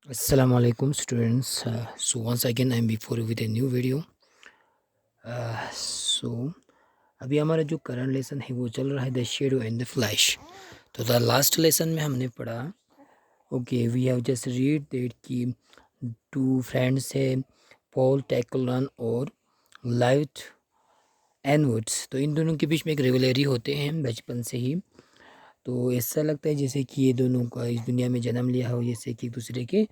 Assalamu alaikum students. So once again I'm before you with a new video. So अभी हमारा जो current lesson है वो चल रहा है the shadow and the flash. तो द लास्ट लेसन में हमने पढ़ा okay we have just read that कि टू फ्रेंड्स है पॉल टैकलन और लाइट एनवर्ड्स। तो इन दोनों के बीच में एक रिवलरी होते हैं बचपन से ही। तो ऐसा लगता है जैसे कि ये दोनों का इस दुनिया में जन्म लिया हो, जैसे कि एक दूसरे के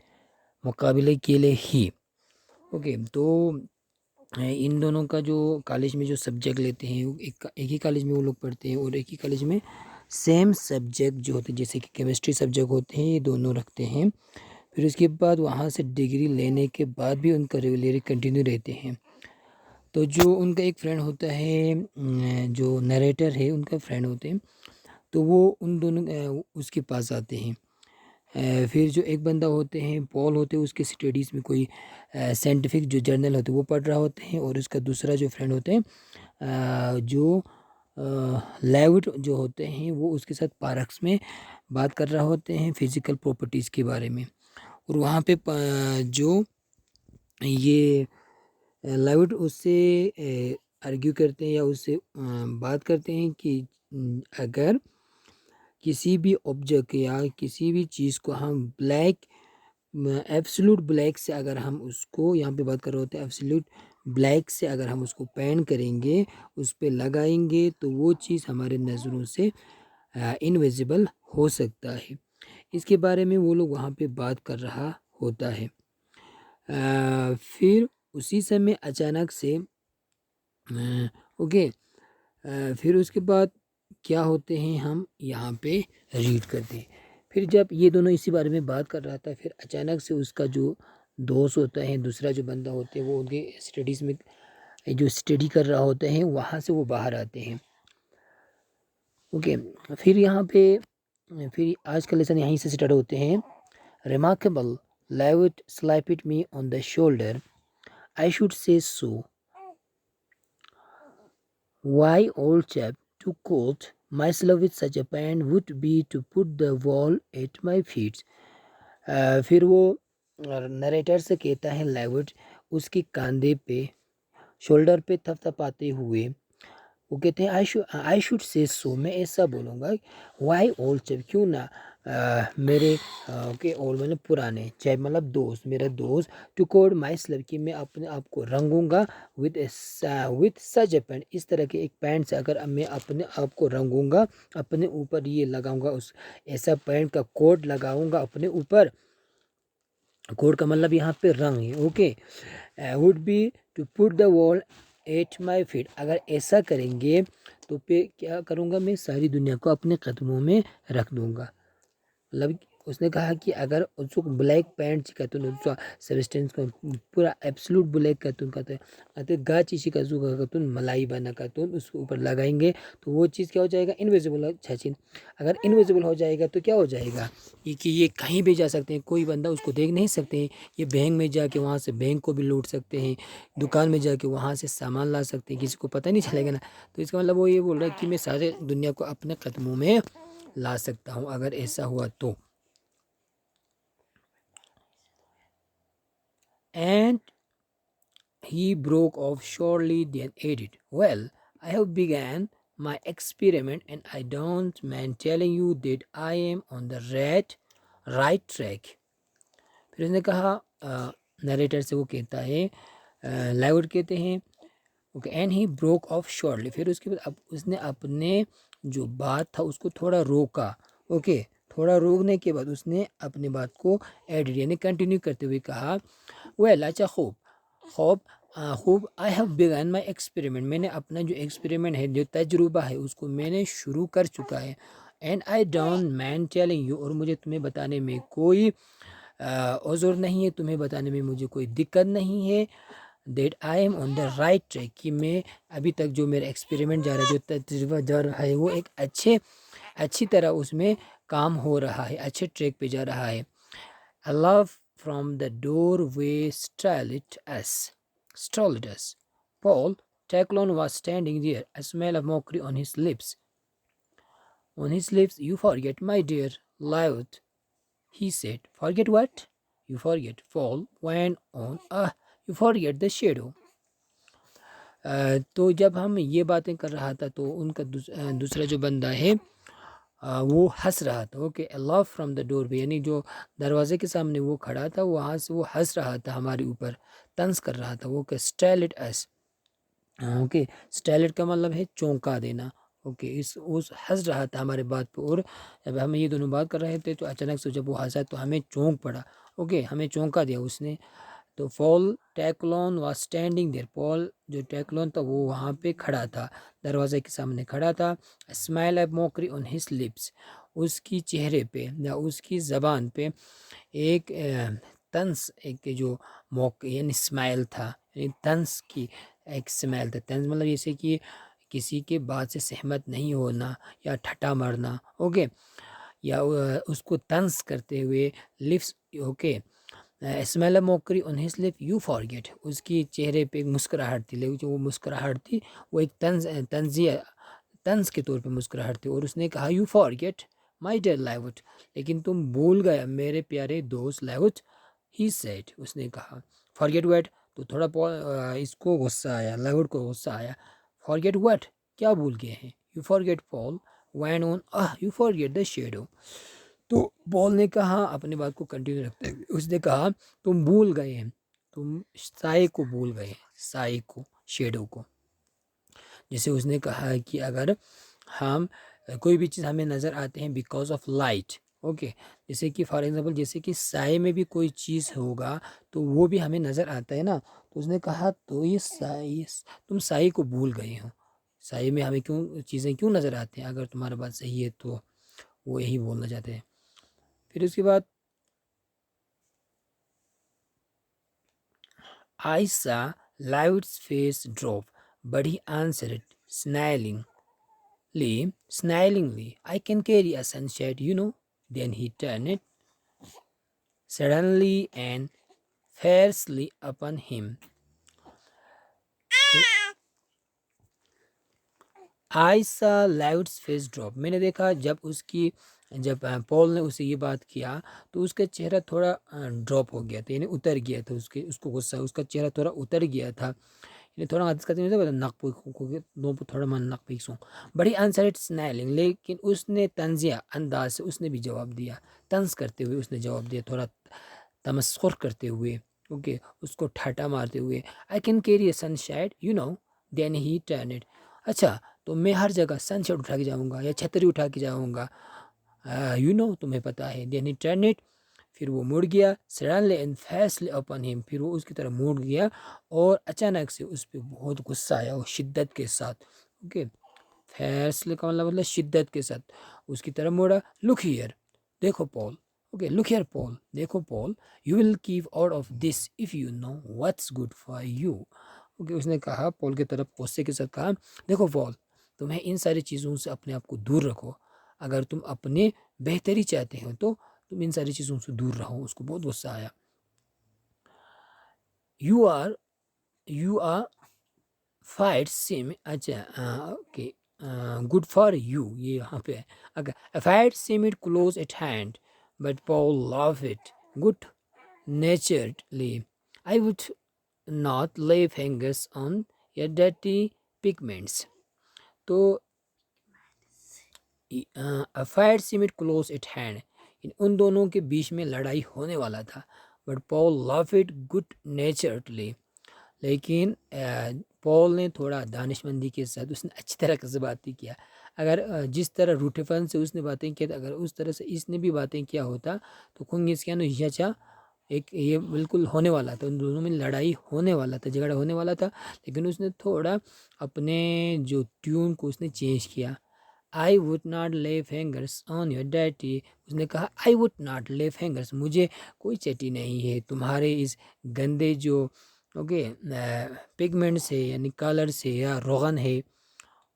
मुकाबले के लिए ही। ओके तो इन दोनों का जो कॉलेज में जो सब्जेक्ट लेते हैं वो एक ही कॉलेज में वो लोग पढ़ते हैं और एक ही कॉलेज में सेम सब्जेक्ट जो होते हैं जैसे कि केमिस्ट्री सब्जेक्ट होते हैं ये दोनों रखते हैं। फिर उसके बाद वहाँ से डिग्री लेने के बाद भी उनका रेगुलर कंटिन्यू रहते हैं। तो जो उनका एक फ्रेंड होता है जो नरेटर है उनका फ्रेंड होते हैं, तो वो उन दोनों उसके पास आते हैं। फिर जो एक बंदा होते हैं पॉल होते हैं उसके स्टडीज़ में कोई साइंटिफिक जो जर्नल होते हैं वो पढ़ रहा होते हैं, और उसका दूसरा जो फ्रेंड होते हैं जो लेविट जो होते हैं वो उसके साथ पार्क्स में बात कर रहा होते हैं फिज़िकल प्रॉपर्टीज़ के बारे में। और वहाँ पे जो ये लेविट उससे आर्ग्यू करते हैं या उससे बात करते हैं कि अगर किसी भी ऑब्जेक्ट या किसी भी चीज़ को हम ब्लैक एब्सोल्यूट ब्लैक से अगर हम उसको यहाँ पे बात कर रहे होते हैं एब्सोल्यूट ब्लैक से अगर हम उसको पेंट करेंगे उस पे लगाएंगे तो वो चीज़ हमारे नज़रों से इनविजिबल हो सकता है। इसके बारे में वो लोग वहाँ पे बात कर रहा होता है। फिर उसी समय अचानक से ओके फिर उसके बाद क्या होते हैं हम यहाँ पे रीड करते हैं। फिर जब ये दोनों इसी बारे में बात कर रहा था फिर अचानक से उसका जो दोस्त होता है दूसरा जो बंदा होते हैं वो उनके स्टडीज़ में जो स्टडी कर रहा होते हैं वहाँ से वो बाहर आते हैं। ओके फिर यहाँ पे फिर आज का लेसन यहीं से स्टार्ट होते हैं। Remarkable Levitt slapped me on the shoulder I should say so Why, old chap, to quote myself with such a pen would be to put the wall at my feet. फिर वो narrator से कहता है Levitt उसके कंधे पे shoulder पे थपथपाते हुए। वो कहते हैं आई शुड से सो, मैं ऐसा बोलूँगा। वाई ओल्ड चैप, क्यों ना मेरे ओके ओल्ड मतलब पुराने, चैप मतलब दोस्त, मेरा दोस्त, टू कोड माई स्लब कि मैं अपने आप को रंगूंगा विथ सच ए पैंट, इस तरह के एक पैंट से अगर मैं अपने आप को रंगूंगा अपने ऊपर ये लगाऊंगा उस ऐसा पैंट का कोट लगाऊंगा अपने ऊपर। कोट का मतलब यहाँ पे रंग है। Okay would be to put the wall at my feet, अगर ऐसा करेंगे तो पे क्या करूँगा मैं सारी दुनिया को अपने कदमों में रख दूँगा। मतलब उसने कहा कि अगर उसको ब्लैक पैंट चिकातून उसका सब्सटेंस का पूरा एब्सोल्यूट ब्लैक कातून कहते हैं गा चीज़ का कातून मलाई बना कातून उसके ऊपर लगाएंगे तो वो चीज़ क्या हो जाएगा इनविजिबल हो छचिन। अगर इनविजिबल हो जाएगा तो क्या हो जाएगा ये कि ये कहीं भी जा सकते हैं, कोई बंदा उसको देख नहीं सकते हैं। ये बैंक में जाके वहाँ से बैंक को भी लूट सकते हैं, दुकान में जाके वहाँ से सामान ला सकते हैं, किसी को पता नहीं चलेगा ना। तो इसका मतलब वो ये बोल रहा है कि मैं सारे दुनिया को अपने कदमों में ला सकता हूँ अगर ऐसा हुआ तो। And he broke off shortly, then added, well, I have begun my experiment and I don't mind telling you that I am on the right track. फिर उसने कहा नरेटर से वो कहता है लाइवुड कहते हैं okay and he broke of shortly, फिर उसके बाद अब उसने अपने जो बात था उसको थोड़ा रोका। ओके थोड़ा रोकने के बाद उसने अपनी बात को एडिट यानी कंटिन्यू करते हुए कहा वेल अच्छा खूब खूब खूब I have begun my experiment, मैंने अपना जो एक्सपेरिमेंट है जो तजुर्बा है उसको मैंने शुरू कर चुका है। And I don't man telling you, और मुझे तुम्हें बताने में कोई ओज़र नहीं है, तुम्हें बताने में मुझे कोई दिक्कत नहीं है। That I am on the right track, कि मैं अभी तक जो मेरा एक्सपेरिमेंट जा रहा है जो तजुर्बा जा रहा है वो एक अच्छी तरह उसमें काम हो रहा है, अच्छे ट्रैक पे जा रहा है। A laugh from the doorway startled us. Paul Tacklon was standing there, a smile of mockery on his lips. On his lips, you forget, my dear, loud, he said. Forget what? you forget. Fall when on you forget the shadow. तो जब हम ये बातें कर रहा था तो उनका दूसरा जो बंदा है वो हंस रहा था. Okay, laugh from the door पे, यानी जो दरवाजे के सामने वो खड़ा था वहाँ से वो हंस रहा था हमारे ऊपर, तंज कर रहा था. वो style it S. Okay, style का मतलब है चौंका देना. ओके, इस उस हंस रहा था हमारे बात पे, और जब हम ये दोनों बात कर रहे थे तो अचानक से जब वो हंसा तो हमें चौंक पड़ा. ओके, हमें चौंका दिया उसने. तो पॉल टैकलोन वाज स्टैंडिंग देयर. पॉल जो टैकलोन था वो वहाँ पे खड़ा था, दरवाजे के सामने खड़ा था. Smile of mockery on his lips. उसकी चेहरे पे या उसकी ज़बान पे एक तंस, एक जो मौक यानी स्माइल था, यानी तंस की एक स्माइल था. तंस मतलब जैसे कि किसी के बात से सहमत नहीं होना या ठट्ठा मारना. ओके, या उसको तंस करते हुए lips. Okay, smell of mockery on his lip you forget. उसकी चेहरे पे एक मुस्कुराहट थी, लेकिन जो वो मुस्कुराहट थी वो एक तंजिया तंज के तौर पे मुस्कुराहट थी. और उसने कहा यू फॉरगेट माई डियर लाइवुड, लेकिन तुम भूल गए मेरे प्यारे दोस्त लाइवुड. ही सेड, उसने कहा. फॉरगेट व्हाट, तो थोड़ा इसको गुस्सा आया, लाइवुड को गुस्सा आया. फॉरगेट व्हाट, क्या भूल गए हैं. You forget Paul when on you forget the shadow. तो पॉल ने कहा, अपनी बात को कंटिन्यू रखते हुए उसने कहा तुम भूल गए हैं, तुम साए को भूल गए हैं, साए को, शेडो को. जैसे उसने कहा कि अगर हम कोई भी चीज़ हमें नज़र आते हैं बिकॉज ऑफ लाइट. ओके, जैसे कि फॉर एग्जांपल जैसे कि साए में भी कोई चीज़ होगा तो वो भी हमें नज़र आता है ना. तो उसने कहा तो ये साए, तुम साए को भूल गए हो. साए में हमें क्यों चीज़ें क्यों नज़र आती हैं, अगर तुम्हारा बात सही है तो वो यही बोलना चाहते हैं. फिर उसके बाद I saw Lloyd's face drop, but he answered snarlingly, I can carry a sunshade, you know. Then he turned it suddenly and fiercely upon him. आई सा लाउड्स फेस ड्रॉप. मैंने देखा जब पॉल ने उसे ये बात किया तो उसका चेहरा थोड़ा ड्रॉप हो गया था, यानी उतर गया था. उसको गुस्सा, उसका चेहरा थोड़ा उतर गया था. यानी थोड़ा आदिस का नक को थोड़ा मन नक पीसूँ. बड़ी आंसर स्नाइलिंग, लेकिन उसने तंजिया अंदाज से उसने भी जवाब दिया, तंज करते हुए उसने जवाब दिया, थोड़ा तमस्खुर करते हुए. ओके, उसको ठाटा मारते हुए. I can carry a sunshade, you know. Then he turn it. अच्छा, तो मैं हर जगह सनशेड उठा के जाऊँगा या छतरी उठा के जाऊँगा, यू नो, तुम्हें पता है. देन ही टर्न इट, फिर वो मुड़ गया. सडनली एंड फैसले अपन हिम, फिर वो उसकी तरफ मुड़ गया और अचानक से उस पर बहुत गुस्सा आया, वो शिद्दत के साथ. ओके, फैसले का मतलब शिद्दत के साथ उसकी तरफ मुड़ा. लुक हियर, देखो Paul. Okay, look here Paul, देखो Paul. You will keep out of this if you know what's good for you. Okay, उसने कहा, पॉल की तरफ गुस्से के साथ कहा, देखो पॉल, तुम्हें इन सारी चीज़ों से अपने आप को दूर रखो. अगर तुम अपने बेहतरी चाहते हो तो तुम इन सारी चीज़ों से दूर रहो. उसको बहुत गुस्सा आया. You are fight same. अच्छा, ओके, गुड फॉर यू, ये यहाँ पे है. अगर fight same it close at hand, but Paul love it good naturally. I would not leave hangers on your dirty pigments. तो fire seemed close it hand, उन दोनों के बीच में लड़ाई होने वाला था. But Paul love it good naturally, लेकिन पॉल ने थोड़ा दानिशमंदी के साथ उसने अच्छी तरह से बातें किया. अगर जिस तरह रूठेपन से उसने बातें किया, अगर उस तरह से इसने भी बातें किया होता तो खुंगिस क्या यचा एक ये बिल्कुल होने वाला था. उन दोनों में लड़ाई होने वाला था, झगड़ा होने वाला था. लेकिन उसने थोड़ा अपने जो ट्यून को उसने चेंज किया. आई would not leave hangers on your डैटी. उसने कहा आई वुड नॉट लेव हैंगर्स, मुझे कोई चटी नहीं है तुम्हारे इस गंदे जो ओके पिगमेंट से यानी कलर से, या रोगन है,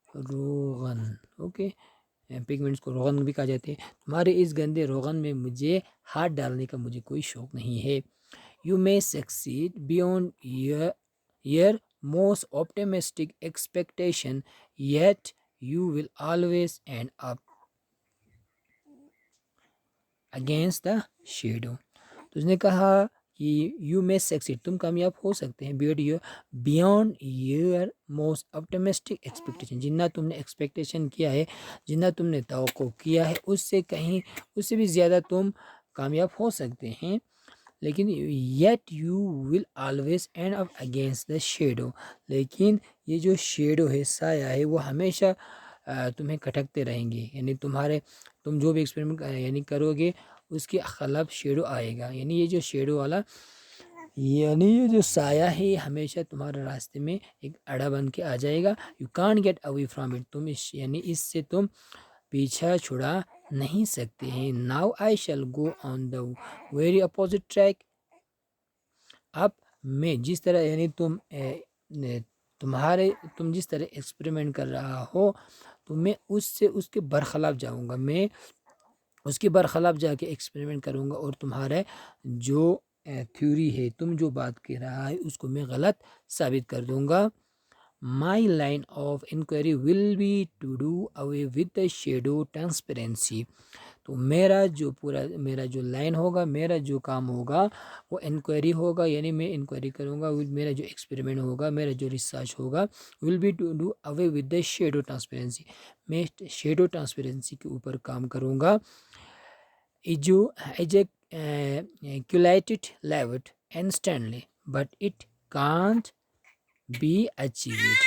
रोगन. ओके, पिगमेंट्स को रोगन भी कहा जाते हैं. तुम्हारे इस गंदे रोगन में मुझे हाथ डालने का मुझे कोई शौक नहीं है. You may succeed beyond your most optimistic expectation, yet you will always end up against the shadow. तो उसने कहा कि यू मे सक्सीड, तुम कामयाब हो सकते हैं, but you beyond your most optimistic expectation, जितना तुमने एक्सपेक्टेशन किया है, जितना तुमने तवक्को किया है, उससे भी ज़्यादा तुम कामयाब हो सकते हैं, लेकिन yet you will always and up against the shadow, लेकिन ये जो शेडो है, साया है, वो हमेशा तुम्हें खटकते रहेंगे, यानी तुम जो भी एक्सपेरिमेंट यानी करोगे उसके खिलाफ शेडो आएगा, यानी ये जो शेडो वाला, यानी ये जो साया है ये हमेशा तुम्हारे रास्ते में एक अड़ा बन के आ जाएगा। You can't get away from it, यानी इससे तुम पीछा छुड़ा नहीं सकते हैं। Now I shall go on the very opposite track, अब मैं जिस तरह, यानी तुम जिस तरह एक्सपेरिमेंट कर रहा हो, तो मैं उसके बरखिलाफ जाऊंगा, मैं उसके बरखिलाफ जाके एक्सपेरिमेंट करूंगा, और तुम्हारे जो थ्योरी है, तुम जो बात कह रहा है, उसको मैं गलत साबित कर दूंगा। My line of inquiry will be to do away with the shadow transparency, तो मेरा जो लाइन होगा, मेरा जो काम होगा, वो इंक्वायरी होगा, यानी मैं इंक्वायरी करूँगा, मेरा जो एक्सपेरिमेंट होगा, मेरा जो रिसर्च होगा, will be to do away with the shadow transparency, मैं शेडो ट्रांसपेरेंसी के ऊपर काम करूँगा। Ejaculated loud instantly, but it can't be achieved,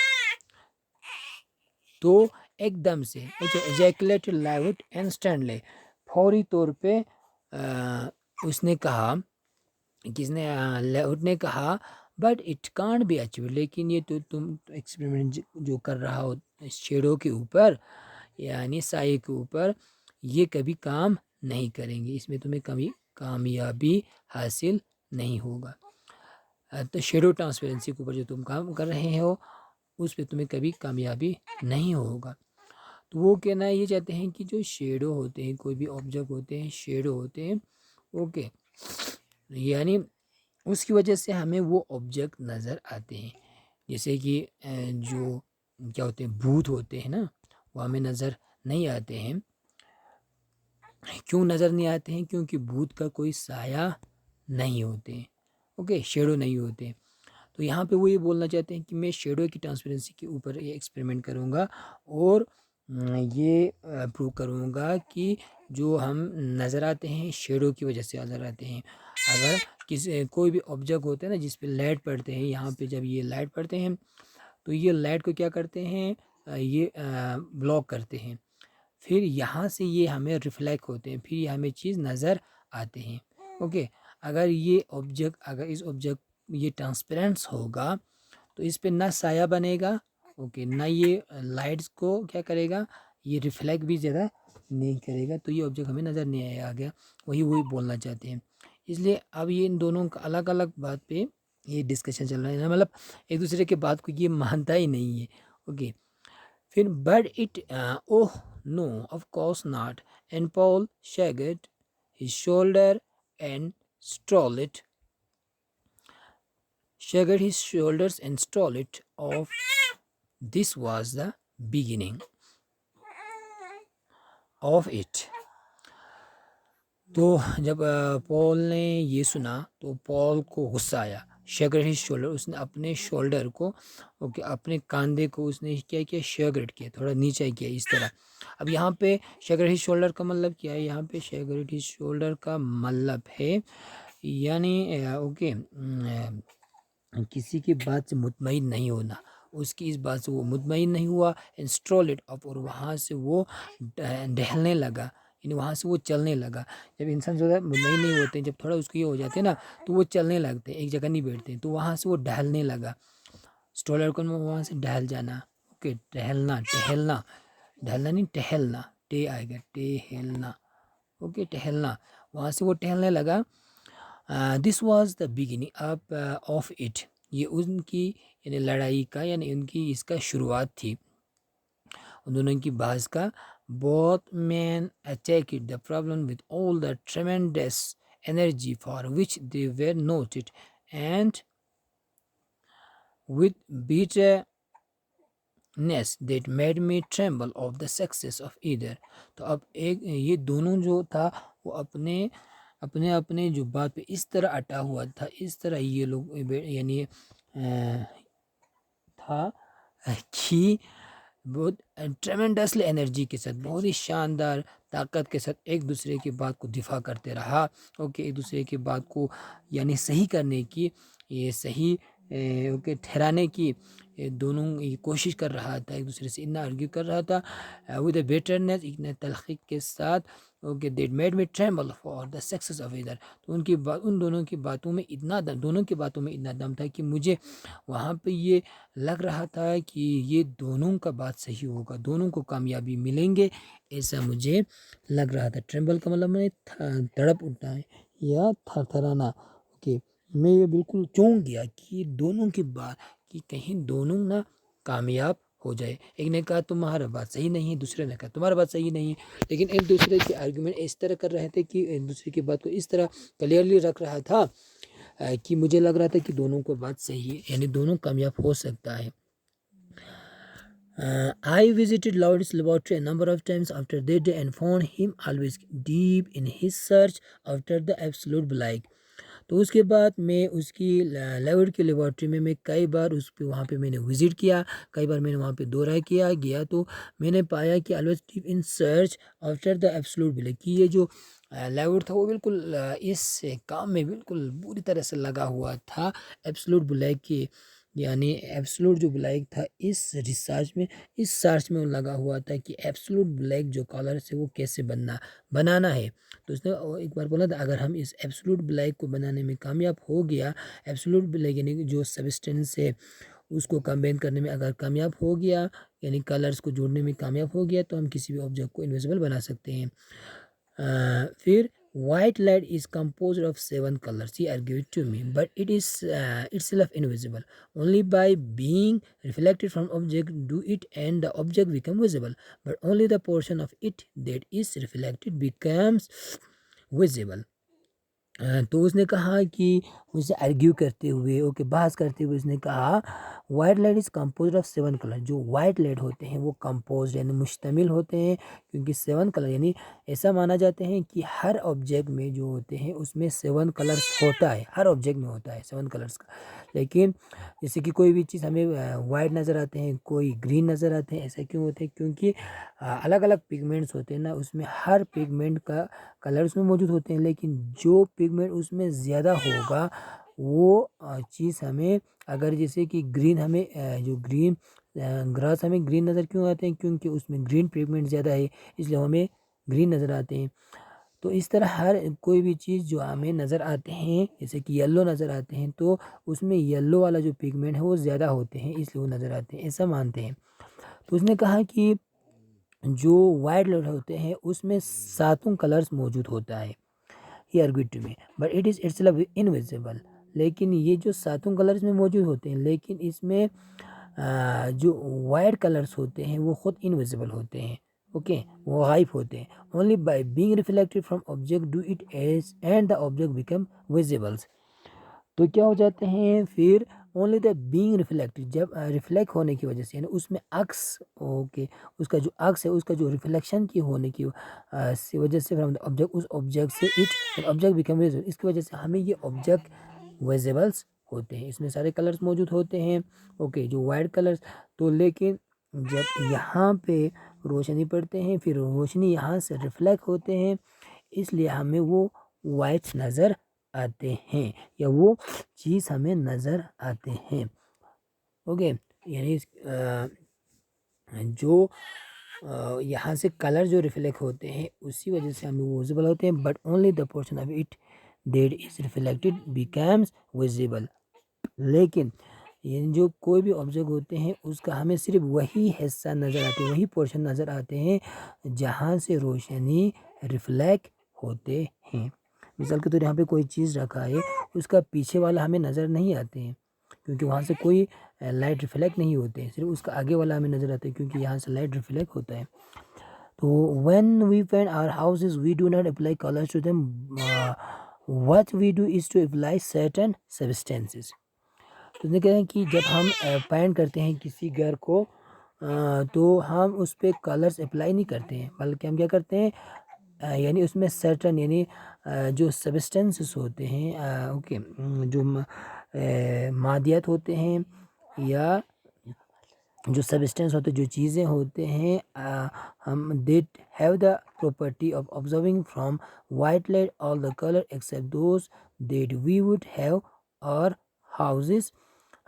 तो एकदम से ejaculate loud instantly, फौरी तौर पे उसने कहा, किसने, लाउड ने कहा, but it can't be achieve, लेकिन ये तो तुम एक्सपेरिमेंट जो कर रहा हो शेडो के ऊपर, यानी साए के ऊपर, ये कभी काम नहीं करेंगे, इसमें तुम्हें कभी कामयाबी हासिल नहीं होगा। तो शेडो ट्रांसपेरेंसी के ऊपर जो तुम काम कर रहे हो, उस पर तुम्हें कभी कामयाबी नहीं होगा। तो वो कहना ये चाहते हैं कि जो शेडो होते हैं, कोई भी ऑब्जेक्ट होते हैं, शेडो होते हैं, ओके, यानी उसकी वजह से हमें वो ऑब्जेक्ट नज़र आते हैं, जैसे कि जो क्या होते हैं, भूत होते हैं ना, वो हमें नज़र नहीं आते हैं। क्यों नज़र नहीं आते हैं? क्योंकि भूत का कोई साया नहीं होते हैं, ओके, शेडो नहीं होते। तो यहाँ पे वो ये बोलना चाहते हैं कि मैं शेडो की ट्रांसपेरेंसी के ऊपर ये एक्सपेरिमेंट करूँगा, और ये प्रूव करूँगा कि जो हम नज़र आते हैं, शेडो की वजह से नज़र आते हैं। अगर कोई भी ऑब्जेक्ट होता है ना, जिस पे लाइट पड़ते हैं, यहाँ पे जब ये लाइट पड़ते हैं, तो ये लाइट को क्या करते हैं, ये ब्लॉक करते हैं, फिर यहाँ से ये हमें रिफ्लेक्ट होते हैं, फिर ये हमें चीज़ नज़र आते हैं, ओके। अगर इस ऑब्जेक्ट ये ट्रांसपेरेंट होगा, तो इस पे ना साया बनेगा, ओके, ना ये लाइट्स को क्या करेगा, ये रिफ्लेक्ट भी ज़्यादा नहीं करेगा, तो ये ऑब्जेक्ट हमें नज़र नहीं आएगा। आ गया, वही बोलना चाहते हैं। इसलिए अब ये इन दोनों का अलग अलग बात पे ये डिस्कशन चल रहा है ना, मतलब एक दूसरे के बात को ये मानता ही नहीं है, ओके। फिर but it oh no of course not, and Paul shrugged his shoulder and stroll it shrugged his shoulders and strolled it off. This was the beginning of it. तो जब पॉल ने ये सुना, तो पॉल को गुस्सा आया। शगर्ड हिज शोल्डर, उसने अपने शोल्डर को, ओके, अपने कंधे को उसने क्या किया, शगर्ड किया, थोड़ा नीचे किया, इस तरह। अब यहाँ पे शगर्ड हिज शोल्डर का मतलब क्या है? यहाँ पे शगर्ड हिज शोल्डर का मतलब है, यानी ओके, किसी की बात से मुतमईन नहीं होना, उसकी इस बात से वो मुतमईन नहीं हुआ। इंस्टॉल इट अप, और वहाँ से वो टहलने लगा, यानी वहाँ से वो चलने लगा। जब इंसान जो है मुतमईन नहीं होते, जब थोड़ा उसको ये हो जाते हैं ना, तो वो चलने लगते हैं, एक जगह नहीं बैठते, तो वहाँ से वो टहलने लगा। स्टॉलर को वहाँ से टहल जाना, ओके, टहलना, टहलना, ढलना नहीं, टहलना, टे आएगा, टहलना, ओके, टहलना, वहाँ से वो टहलने लगा। This was the beginning up of it, ये उनकी यानी लड़ाई का, यानी उनकी इसका शुरुआत थी, उन दोनों की बहस का। Both man attack it the problem with all the ट्रेमेंडस energy for which they were noted, and with bitterness that made me tremble of the success of either. तो अब एक ये दोनों जो था, वो अपने अपने अपने जो बात पे इस तरह अटा हुआ था, इस तरह ये लोग यानी था कि बहुत ट्रेमेंडसली एनर्जी के साथ, बहुत ही शानदार ताकत के साथ एक दूसरे की बात को दिफा करते रहा। ओके, एक दूसरे की बात को यानी सही करने की, ये सही ओके ठहराने की दोनों ये कोशिश कर रहा था, एक दूसरे से इतना आर्ग्यू कर रहा था विद ए बेटरनेस, इतने तलखीक के साथ। Okay, that made me tremble for the success of इधर। तो उनकी बात, उन दोनों की बातों में इतना दम, दोनों की बातों में इतना दम था कि मुझे वहाँ पे ये लग रहा था कि ये दोनों का बात सही होगा, दोनों को कामयाबी मिलेंगे, ऐसा मुझे लग रहा था। ट्रेम्बल का मतलब मैं तड़प उठना है या थरथराना। ओके, मैं ये बिल्कुल चौंक गया कि दोनों की बात, कि कहीं दोनों ना कामयाब हो जाए। एक ने कहा तुम्हारा बात सही नहीं है, दूसरे ने कहा तुम्हारा बात सही नहीं है, लेकिन एक दूसरे के आर्गुमेंट इस तरह कर रहे थे कि एक दूसरे की बात को इस तरह क्लियरली रख रहा था कि मुझे लग रहा था कि दोनों को बात सही है, यानी दोनों कामयाब हो सकता है। I visited Lord's laboratory a number of times after that day and found him always deep in his search after the absolute blank. तो उसके बाद मैं उसकी लैवड की लेबॉर्ट्री में मैं कई बार उस पे वहाँ पे मैंने विज़िट किया, कई बार मैंने वहाँ पे दौरा किया गया, तो मैंने पाया कि always deep in search after the absolute black, कि ये जो लैवड था वो बिल्कुल इस काम में बिल्कुल पूरी तरह से लगा हुआ था एब्सोल्यूट ब्लैक की, यानी एब्सोल्यूट जो ब्लैक था इस रिसर्च में, इस सर्च में लगा हुआ था कि एब्सोल्यूट ब्लैक जो कलर है वो कैसे बनाना है। तो उसने एक बार बोला था अगर हम इस एब्सोल्यूट ब्लैक को बनाने में कामयाब हो गया, एब्सोल्यूट ब्लैक यानी जो सब्सटेंस है उसको कंबाइन करने में अगर कामयाब हो गया, यानी कलर्स को जोड़ने में कामयाब हो गया, तो हम किसी भी ऑब्जेक्ट को इनविजिबल बना सकते हैं। फिर white light is composed of 7 colors, he argued to me, but it is itself invisible. Only by being reflected from object do it and the object become visible, but only the portion of it that is reflected becomes visible. तो उसने कहा कि मुझसे argue करते हुए, okay बहस करते हुए उसने कहा white light is compose of 7 colour. जो वाइट लाइट होते हैं वो कंपोज यानी मुश्तमिल होते हैं, क्योंकि 7 कलर यानी ऐसा माना जाते हैं कि हर ऑब्जेक्ट में जो होते हैं उसमें 7 कलर्स होता है, हर ऑब्जेक्ट में होता है 7 कलर्स का। लेकिन जैसे कि कोई भी चीज़ हमें वाइट नज़र आते हैं, कोई ग्रीन नज़र आते हैं, ऐसा क्यों होते हैं? क्योंकि अलग अलग पिगमेंट्स होते हैं ना, उसमें हर पिगमेंट का कलर उसमें मौजूद होते हैं, लेकिन जो पिगमेंट उसमें ज़्यादा होगा वो चीज़ हमें, अगर जैसे कि ग्रीन हमें जो ग्रीन ग्रास हमें ग्रीन नज़र क्यों आते हैं? क्योंकि उसमें ग्रीन पिगमेंट ज़्यादा है, इसलिए हमें ग्रीन नज़र आते हैं। तो इस तरह हर कोई भी चीज़ जो हमें नज़र आते हैं, जैसे कि येलो नज़र आते हैं, तो उसमें येलो वाला जो पिगमेंट है वो ज़्यादा होते हैं, इसलिए वो नज़र आते हैं, ऐसा मानते हैं। तो उसने कहा कि जो वाइट लाइट होते हैं उसमें 7 कलर्स मौजूद होता है, he argued to me, but it is itself invisible. लेकिन ये जो 7 कलर्स में मौजूद होते हैं, लेकिन इसमें जो वाइट कलर्स होते हैं वो खुद इनविजिबल होते हैं। ओके, वो गायब होते हैं। Only by being reflected from object do it as and the object become visibles. तो क्या हो जाते हैं फिर? ओनली द बीइंग रिफ्लेक्टेड, जब रिफ्लेक्ट होने की वजह से, यानी उसमें अक्स, ओके उसका जो अक्स है उसका जो रिफ्लेक्शन की होने की वजह से फ्रॉम द ऑब्जेक्ट, उस ऑब्जेक्ट से इट ऑब्जेक्ट बिकम विजिबल, इसकी वजह से हमें ये ऑब्जेक्ट विजिबल्स होते हैं। इसमें सारे कलर्स मौजूद होते हैं, ओके जो वाइट कलर्स। तो लेकिन जब यहाँ पे रोशनी पड़ते हैं, फिर रोशनी यहाँ से रिफ्लेक्ट होते हैं, इसलिए हमें वो वाइट नज़र आते हैं, या वो चीज़ हमें नज़र आते हैं। ओके, यानी जो यहाँ से कलर जो रिफ्लेक्ट होते हैं उसी वजह से हमें विजिबल होते हैं, but only the portion of it that is reflected becomes visible. लेकिन ये जो कोई भी ऑब्जेक्ट होते हैं उसका हमें सिर्फ वही हिस्सा नज़र आते हैं, वही पोर्शन नज़र आते हैं जहाँ से रोशनी रिफ्लेक्ट होते हैं। मिसाल के तौर यहाँ पे कोई चीज़ रखा है, उसका पीछे वाला हमें नज़र नहीं आते हैं, क्योंकि वहाँ से कोई लाइट रिफ्लेक्ट नहीं होते हैं, सिर्फ उसका आगे वाला हमें नज़र आता है, क्योंकि यहाँ से लाइट रिफ्लेक्ट होता है। तो when we paint our houses we do not apply colors to them, what we do is to apply certain substances। तो उसने कहा कि जब हम पेंट करते हैं किसी घर को, तो हम उस पर कलर्स अप्लाई नहीं करते हैं, बल्कि हम क्या करते हैं, यानी उसमें सर्टन यानी जो सब्सटेंसेस होते हैं ओके जो मादियात होते हैं या जो सब्सटेंस होते जो चीज़ें होते हैं हम that have the property of observing from white light all the colour except those that we would have और हाउसेस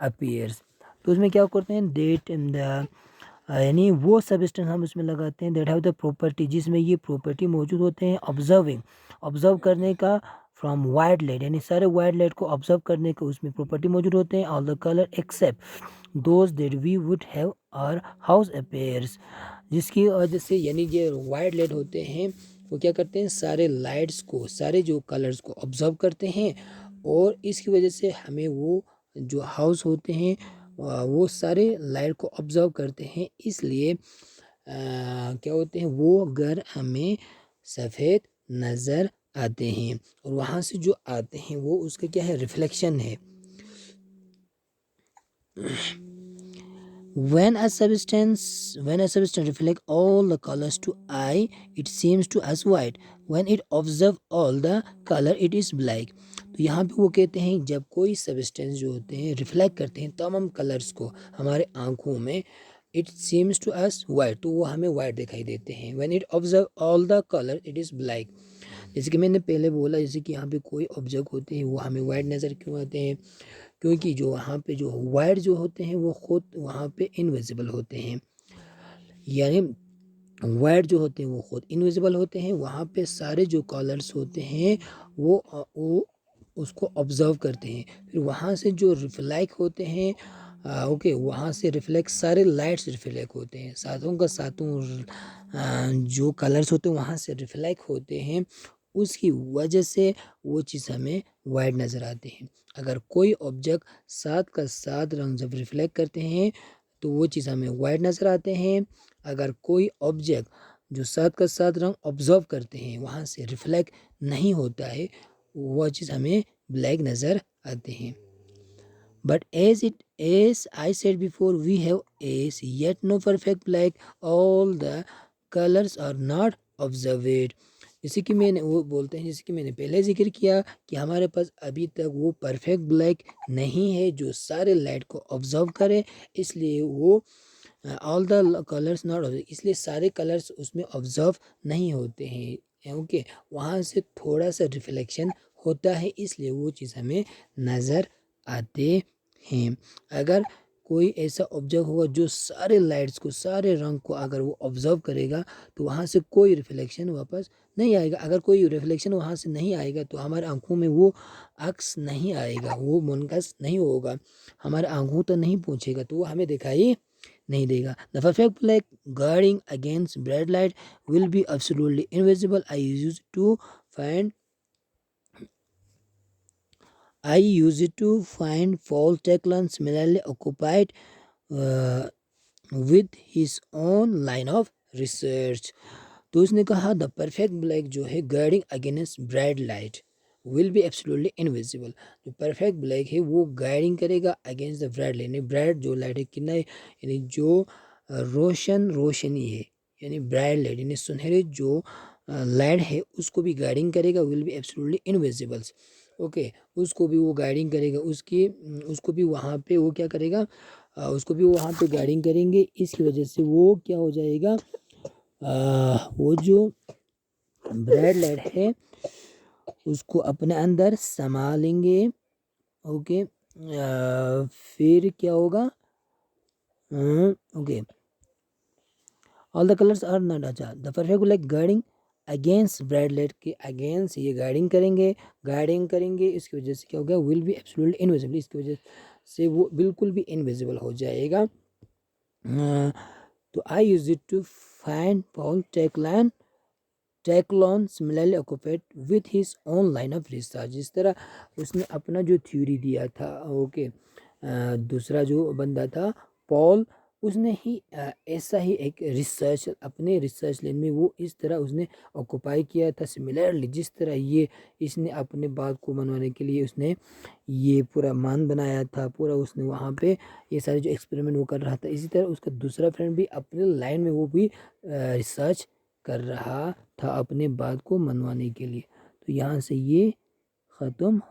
अपीयर्स। तो उसमें क्या करते हैं देट इन द यानी वो सब्सटेंस हम उसमें लगाते हैं देट हैव द प्रॉपर्टी जिसमें ये प्रॉपर्टी मौजूद होते हैं ऑब्जर्व करने का फ्रॉम वाइट लाइट यानी सारे वाइट लाइट को ऑब्जर्व करने का उसमें प्रॉपर्टी मौजूद होते हैं all the colour except those that we would have और हाउस अपेयर्स जिसकी वजह से यानी ये वाइट लाइट होते हैं वो क्या करते हैं सारे लाइट्स को सारे जो कलर्स को ऑब्जर्व करते हैं और इसकी वजह से हमें वो जो हाउस होते हैं वो सारे लाइट को ऑब्जर्व करते हैं इसलिए क्या होते हैं वो घर हमें सफ़ेद नज़र आते हैं और वहाँ से जो आते हैं वो उसका क्या है रिफ्लेक्शन है। When a substance reflects all the colors to eye, it seems to us white. When it observes all the color, it is black. तो यहाँ पे वो कहते हैं जब कोई सब्सटेंस जो होते हैं रिफ्लेक्ट करते हैं तमाम कलर्स को हमारे आँखों में it seems to us white तो वो हमें वाइट दिखाई देते हैं। When it observe all the color, it is black. जैसे कि मैंने पहले बोला जैसे कि यहाँ पे कोई ऑब्जेक्ट होते हैं वो हमें वाइट नज़र क्यों आते हैं क्योंकि जो वहाँ पे जो वाइट जो होते हैं वो खुद वहाँ पे इनविजिबल होते हैं यानी वाइट जो होते हैं वो खुद इनविजिबल होते हैं वहाँ पे सारे जो कलर्स होते हैं वो उसको ऑब्जर्व करते हैं फिर वहाँ से जो रिफ्लेक्ट होते हैं ओके वहाँ से रिफ्लेक्ट सारे लाइट्स रिफ्लेक्ट होते हैं सातों का सातों जो कलर्स होते हैं वहाँ से रिफ्लेक्ट होते हैं उसकी वजह से वो चीज़ हमें वाइट नज़र आते हैं। अगर कोई ऑब्जेक्ट सात का सात रंग जब रिफ्लेक्ट करते हैं तो वो चीज़ हमें वाइट नज़र आते हैं। अगर कोई ऑब्जेक्ट जो सात का सात रंग ऑब्जर्व करते हैं वहाँ से रिफ्लेक्ट नहीं होता है वह चीज़ हमें ब्लैक नज़र आते हैं। But as I said before, we have as yet no perfect black. All the colors are not observed. जैसे कि मैंने वो बोलते हैं जैसे कि मैंने पहले जिक्र किया कि हमारे पास अभी तक वो परफेक्ट ब्लैक नहीं है जो सारे लाइट को ऑब्जर्व करे इसलिए वो ऑल द कलर्स नॉट इसलिए सारे कलर्स उसमें ऑब्जर्व नहीं होते हैं ओके वहाँ से थोड़ा सा रिफ्लेक्शन होता है इसलिए वो चीज़ हमें नज़र आते हैं। अगर कोई ऐसा ऑब्जेक्ट होगा जो सारे लाइट्स को सारे रंग को अगर वो ऑब्जर्व करेगा तो वहाँ से कोई रिफ्लेक्शन वापस नहीं आएगा। अगर कोई रिफ्लेक्शन वहाँ से नहीं आएगा तो हमारे आँखों में वो अक्स नहीं आएगा वो मुनकस नहीं होगा हमारे आँखों तक नहीं पहुँचेगा तो वो हमें दिखाई नहीं देगा। The perfect black guarding against bright light will be absolutely invisible. I use it to find Paul Techland similarly occupied with his own line of research. तो उसने कहा द परफेक्ट ब्लैक जो है guarding against bright light will be absolutely invisible. जो perfect black है वो guiding करेगा अगेंस्ट द ब्राइट लाइट यानी ब्राइट जो लाइट है कितना यानी जो रोशनी है यानी ब्राइट लाइट यानी सुनहरे जो लाइट है उसको भी गाइडिंग करेगा will be absolutely invisible okay उसको भी वो गाइडिंग करेगा उसको भी वहाँ पे वो क्या करेगा उसको भी वहाँ पे गाइडिंग करेंगे इसकी वजह से वो क्या हो जाएगा वो जो ब्राइट लाइट है उसको अपने अंदर समा लेंगे ओके फिर क्या होगा okay all the colours are not अच्छा the perfect like guiding against bright light के अगेंस्ट ये गाइडिंग करेंगे इसकी वजह से क्या होगा विल बी एब्सोल्युटली इनविजिबल इसकी वजह से वो बिल्कुल भी इनविजिबल हो जाएगा। तो I use it to find Paul टेक्लॉन similarly occupied with his own line of research. जिस तरह उसने अपना जो थ्योरी दिया था ओके दूसरा जो बंदा था पॉल उसने ही ऐसा ही एक रिसर्च अपने रिसर्च लाइन में वो इस तरह उसने ऑक्यूपाई किया था सिमिलरली जिस तरह ये इसने अपने बात को मनवाने के लिए उसने ये पूरा मान बनाया था पूरा उसने वहाँ पे ये सारे जो एक्सपेरिमेंट वो कर रहा था इसी तरह उसका दूसरा फ्रेंड भी अपने लाइन में वो भी रिसर्च कर रहा था अपने बात को मनवाने के लिए। तो यहाँ से ये ख़त्म